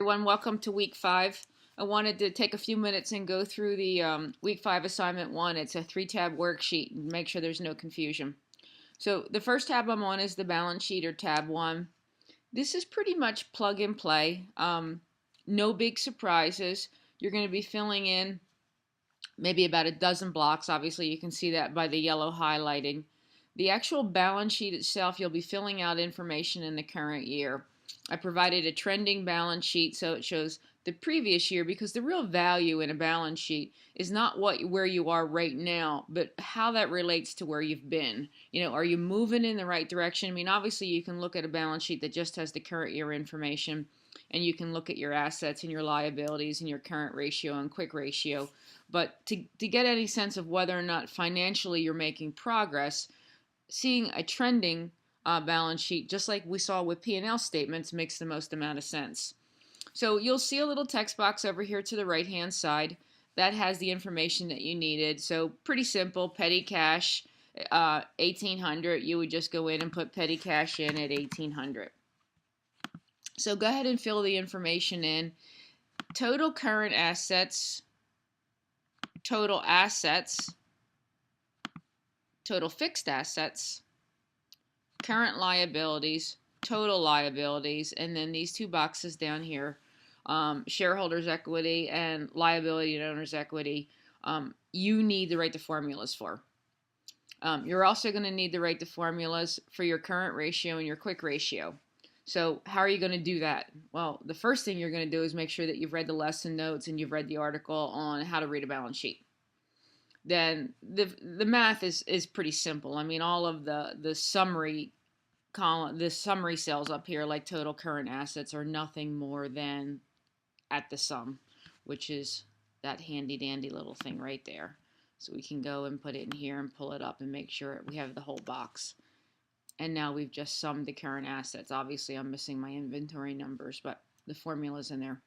Everyone, welcome to week 5. I wanted to take a few minutes and go through the week 5 assignment 1. It's a 3-tab worksheet and make sure there's no confusion. So the first tab I'm on is the balance sheet, or tab 1. This is pretty much plug and play. No big surprises. You're going to be filling in maybe about a dozen blocks. Obviously you can see that by the yellow highlighting. The actual balance sheet itself, you'll be filling out information in the current year. I provided a trending balance sheet so it shows the previous year, because the real value in a balance sheet is not where you are right now, but how that relates to where you've been. Are you moving in the right direction? I mean, obviously you can look at a balance sheet that just has the current year information, and you can look at your assets and your liabilities and your current ratio and quick ratio. But to get any sense of whether or not financially you're making progress, seeing a trending balance sheet, just like we saw with P&L statements, makes the most amount of sense. So you'll see a little text box over here to the right hand side that has the information that you needed. So pretty simple. Petty cash, 1800. You would just go in and put petty cash in at 1800. So go ahead and fill the information in. Total current assets, total assets, total fixed assets, current liabilities, total liabilities, and then these two boxes down here, shareholders equity and liability and owner's equity, you need to write the formulas for. You're also going to need to write the formulas for your current ratio and your quick ratio. So how are you going to do that? Well, the first thing you're going to do is make sure that you've read the lesson notes and you've read the article on how to read a balance sheet. Then the math is pretty simple. I mean, all of the summary column, the summary cells up here, like total current assets, are nothing more than at the sum, which is that handy dandy little thing right there. So we can go and put it in here and pull it up and make sure we have the whole box. And now we've just summed the current assets. Obviously I'm missing my inventory numbers, but the formula's in there.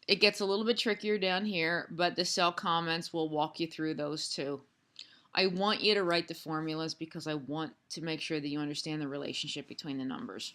It gets a little bit trickier down here, but the cell comments will walk you through those too. I want you to write the formulas because I want to make sure that you understand the relationship between the numbers.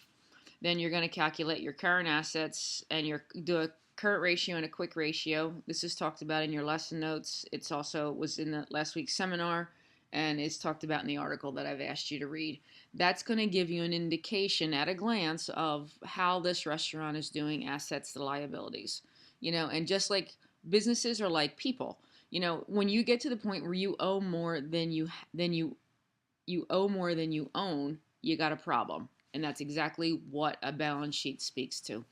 Then you're going to calculate your current assets and do a current ratio and a quick ratio. This is talked about in your lesson notes. It's also was in the last week's seminar and is talked about in the article that I've asked you to read. That's going to give you an indication at a glance of how this restaurant is doing assets to liabilities. And just like businesses are like people, when you get to the point where you owe more than you owe more than you own, you got a problem. And that's exactly what a balance sheet speaks to.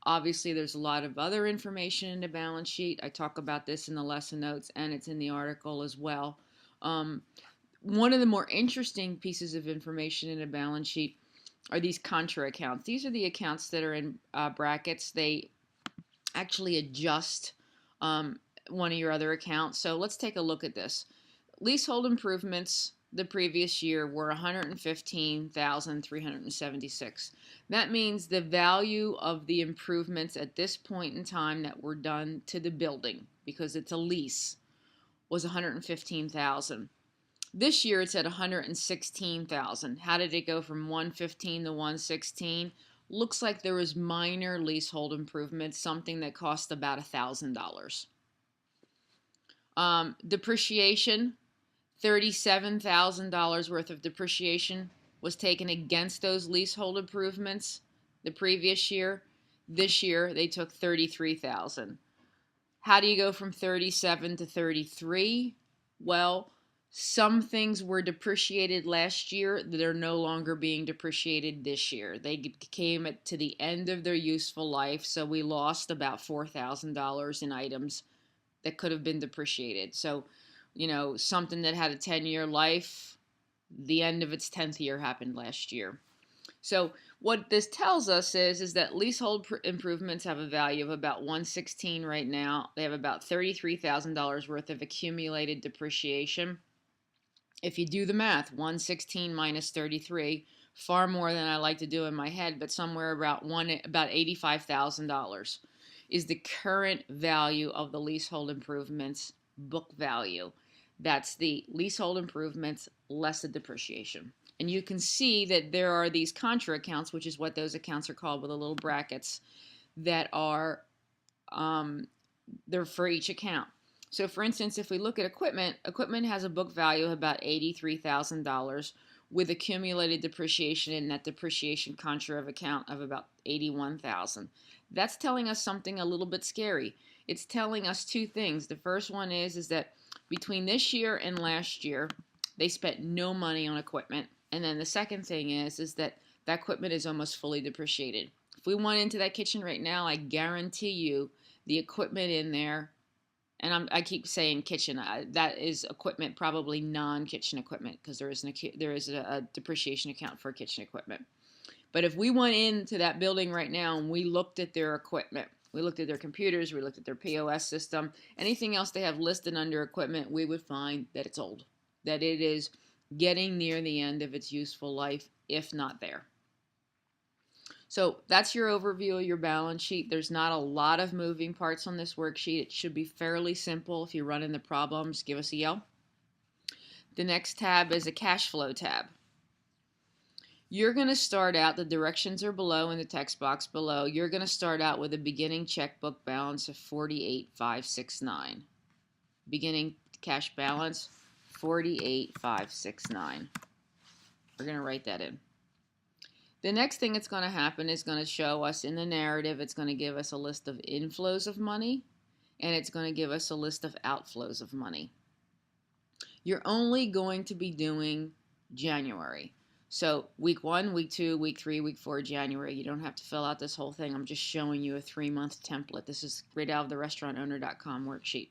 Obviously, there's a lot of other information in the balance sheet. I talk about this in the lesson notes, and it's in the article as well. One of the more interesting pieces of information in a balance sheet are these contra accounts. These are the accounts that are in brackets. They actually adjust one of your other accounts. So let's take a look at this. Leasehold improvements the previous year were $115,376. That means the value of the improvements at this point in time that were done to the building, because it's a lease, was $115,000. This year it's at $116,000. How did it go from $115,000 to $116,000? Looks like there was minor leasehold improvements, something that cost about $1,000. Depreciation, $37,000 worth of depreciation was taken against those leasehold improvements the previous year. This year they took $33,000. How do you go from 37 to 33? Well, some things were depreciated last year that are no longer being depreciated this year. They came to the end of their useful life, so we lost about $4,000 in items that could have been depreciated. So, something that had a 10-year life, the end of its 10th year happened last year. So what this tells us is that leasehold improvements have a value of about $116,000 right now. They have about $33,000 worth of accumulated depreciation. If you do the math, $116,000 minus 33, far more than I like to do in my head, but somewhere about $85,000 is the current value of the leasehold improvements book value. That's the leasehold improvements less the depreciation. And you can see that there are these contra accounts, which is what those accounts are called with the little brackets, that are they're for each account. So for instance, if we look at equipment, equipment has a book value of about $83,000 with accumulated depreciation and net depreciation contra of account of about $81,000. That's telling us something a little bit scary. It's telling us two things. The first one is that between this year and last year, they spent no money on equipment. And then the second thing is that that equipment is almost fully depreciated. If we went into that kitchen right now, I guarantee you the equipment in there, and I keep saying kitchen, that is equipment, probably non-kitchen equipment, because there is a depreciation account for kitchen equipment. But if we went into that building right now and we looked at their equipment, we looked at their computers, we looked at their POS system, anything else they have listed under equipment, we would find that it's old, that it is getting near the end of its useful life, if not there. So that's your overview of your balance sheet. There's not a lot of moving parts on this worksheet. It should be fairly simple. If you run into problems, give us a yell. The next tab is a cash flow tab. You're going to start out, the directions are below in the text box below. You're going to start out with a beginning checkbook balance of $48,569. Beginning cash balance, $48,569. We're going to write that in. The next thing that's going to happen is going to show us in the narrative, it's going to give us a list of inflows of money, and it's going to give us a list of outflows of money. You're only going to be doing January. So week 1, week 2, week 3, week 4, January. You don't have to fill out this whole thing. I'm just showing you a 3-month template. This is right out of the restaurantowner.com worksheet.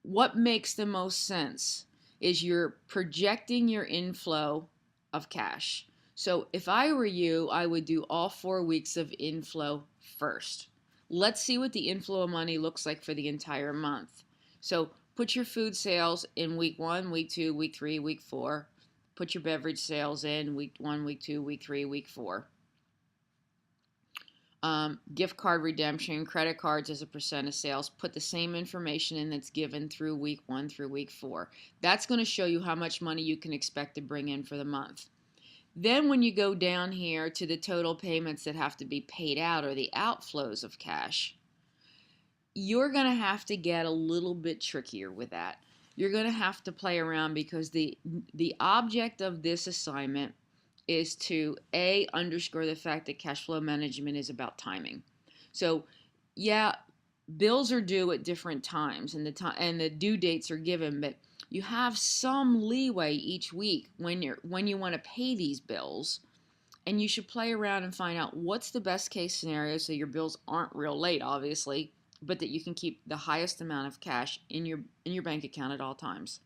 What makes the most sense is you're projecting your inflow of cash. So if I were you, I would do all 4 weeks of inflow first. Let's see what the inflow of money looks like for the entire month. So put your food sales in week 1, week 2, week 3, week 4. Put your beverage sales in week 1, week 2, week 3, week 4. Gift card redemption, credit cards as a percent of sales. Put the same information in that's given through week 1 through week 4. That's going to show you how much money you can expect to bring in for the month. Then when you go down here to the total payments that have to be paid out, or the outflows of cash, you're going to have to get a little bit trickier with that. You're going to have to play around, because the object of this assignment is to underscore the fact that cash flow management is about timing. So yeah, bills are due at different times, and the due dates are given, but you have some leeway each week when you want to pay these bills, and you should play around and find out what's the best case scenario so your bills aren't real late, obviously, but that you can keep the highest amount of cash in your bank account at all times.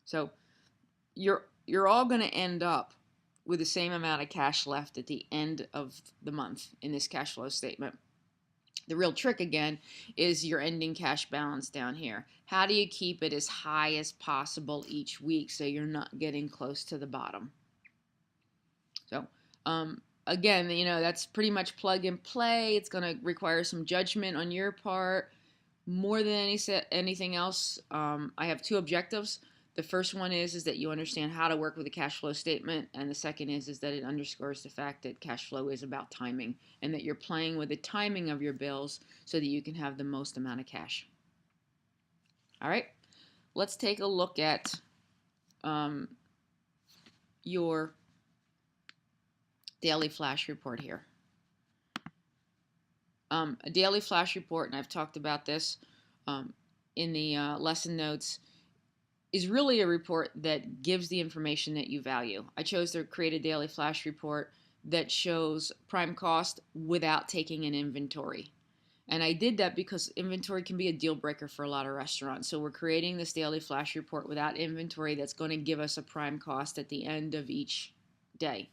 So you're all going to end up with the same amount of cash left at the end of the month in this cash flow statement. The real trick, again, is your ending cash balance down here. How do you keep it as high as possible each week so you're not getting close to the bottom? So, again, that's pretty much plug and play. It's going to require some judgment on your part. More than anything else, I have 2 objectives. The first one is that you understand how to work with a cash flow statement, and the second is that it underscores the fact that cash flow is about timing, and that you're playing with the timing of your bills so that you can have the most amount of cash. All right, let's take a look at your daily flash report here. A daily flash report, and I've talked about this in the lesson notes, is really a report that gives the information that you value. I chose to create a daily flash report that shows prime cost without taking an inventory. And I did that because inventory can be a deal breaker for a lot of restaurants. So we're creating this daily flash report without inventory that's going to give us a prime cost at the end of each day.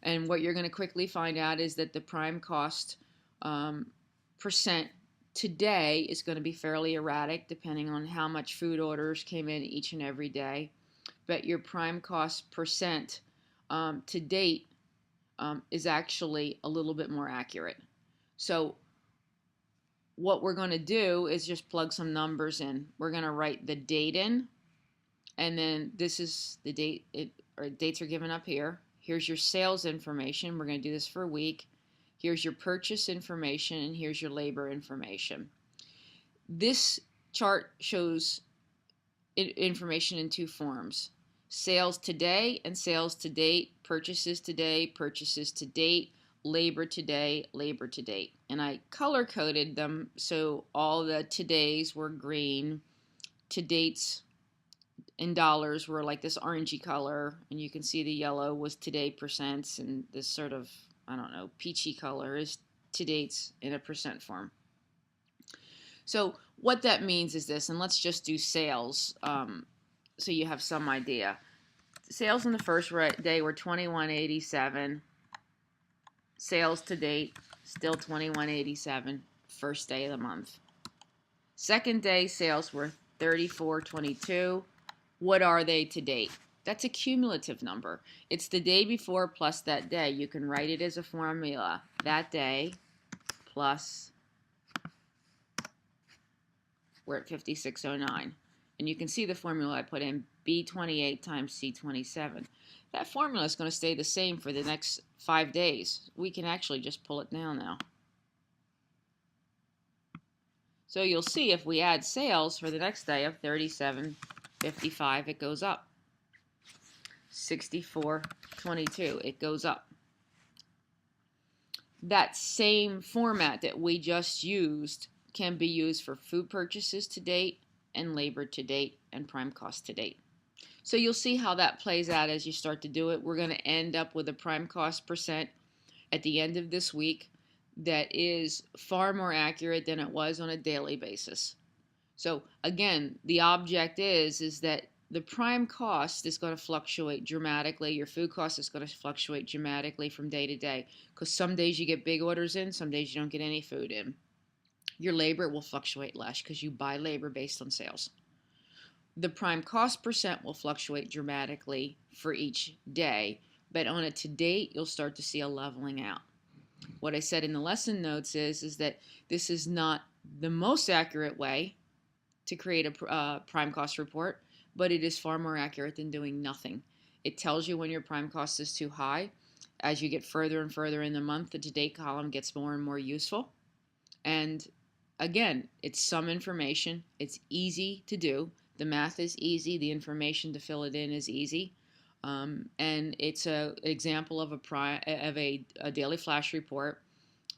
And what you're going to quickly find out is that the prime cost percent today is going to be fairly erratic depending on how much food orders came in each and every day. But your prime cost percent to date is actually a little bit more accurate. So what we're going to do is just plug some numbers in. We're going to write the date in, And then this is the date, or dates are given up here. Here's your sales information. We're going to do this for a week. Here's your purchase information, and here's your labor information. This chart shows information in two forms: sales today and sales to date, purchases today, purchases to date, labor today, labor to date. And I color coded them so all the todays were green, to dates in dollars were like this orangey color, and you can see the yellow was today percents, and this sort of, I don't know, peachy color is to dates in a percent form. So what that means is this, and let's just do sales so you have some idea. Sales in the first day were 2187. Sales to date still 2187, first day of the month. Second day sales were 3422. What are they to date? That's a cumulative number. It's the day before plus that day. You can write it as a formula. That day plus, we're at 5609. And you can see the formula I put in, B28 times C27. That formula is going to stay the same for the next 5 days. We can actually just pull it down now. So you'll see if we add sales for the next day of 3755, it goes up. 6422, it goes up. That same format that we just used can be used for food purchases to date and labor to date and prime cost to date. So you'll see how that plays out as you start to do it. We're going to end up with a prime cost percent at the end of this week that is far more accurate than it was on a daily basis. So again, the object is that the prime cost is going to fluctuate dramatically. Your food cost is going to fluctuate dramatically from day to day, because some days you get big orders in, some days you don't get any food in. Your labor will fluctuate less because you buy labor based on sales. The prime cost percent will fluctuate dramatically for each day, but on a to date, you'll start to see a leveling out. What I said in the lesson notes is that this is not the most accurate way to create a prime cost report, but it is far more accurate than doing nothing. It tells you when your prime cost is too high. As you get further and further in the month, the to date column gets more and more useful. And again, it's some information. It's easy to do. The math is easy. The information to fill it in is easy. And it's an example of a daily flash report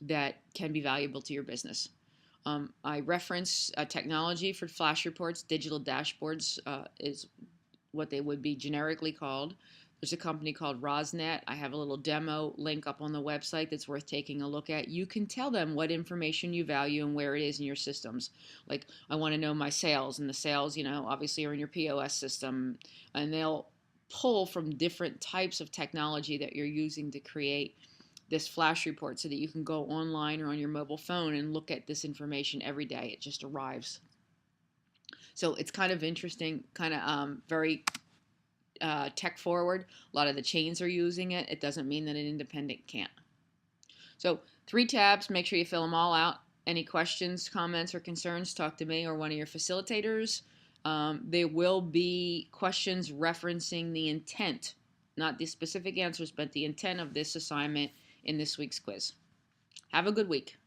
that can be valuable to your business. I reference technology for flash reports. Digital dashboards is what they would be generically called. There's a company called Rosnet. I have a little demo link up on the website that's worth taking a look at. You can tell them what information you value and where it is in your systems. Like, I want to know my sales, and the sales, obviously are in your POS system, and they'll pull from different types of technology that you're using to create this flash report so that you can go online or on your mobile phone and look at this information every day. It just arrives. So it's kind of interesting, kind of very tech forward. A lot of the chains are using it. It doesn't mean that an independent can't. So 3 tabs, make sure you fill them all out. Any questions, comments, or concerns, talk to me or one of your facilitators. There will be questions referencing the intent, not the specific answers, but the intent of this assignment in this week's quiz. Have a good week.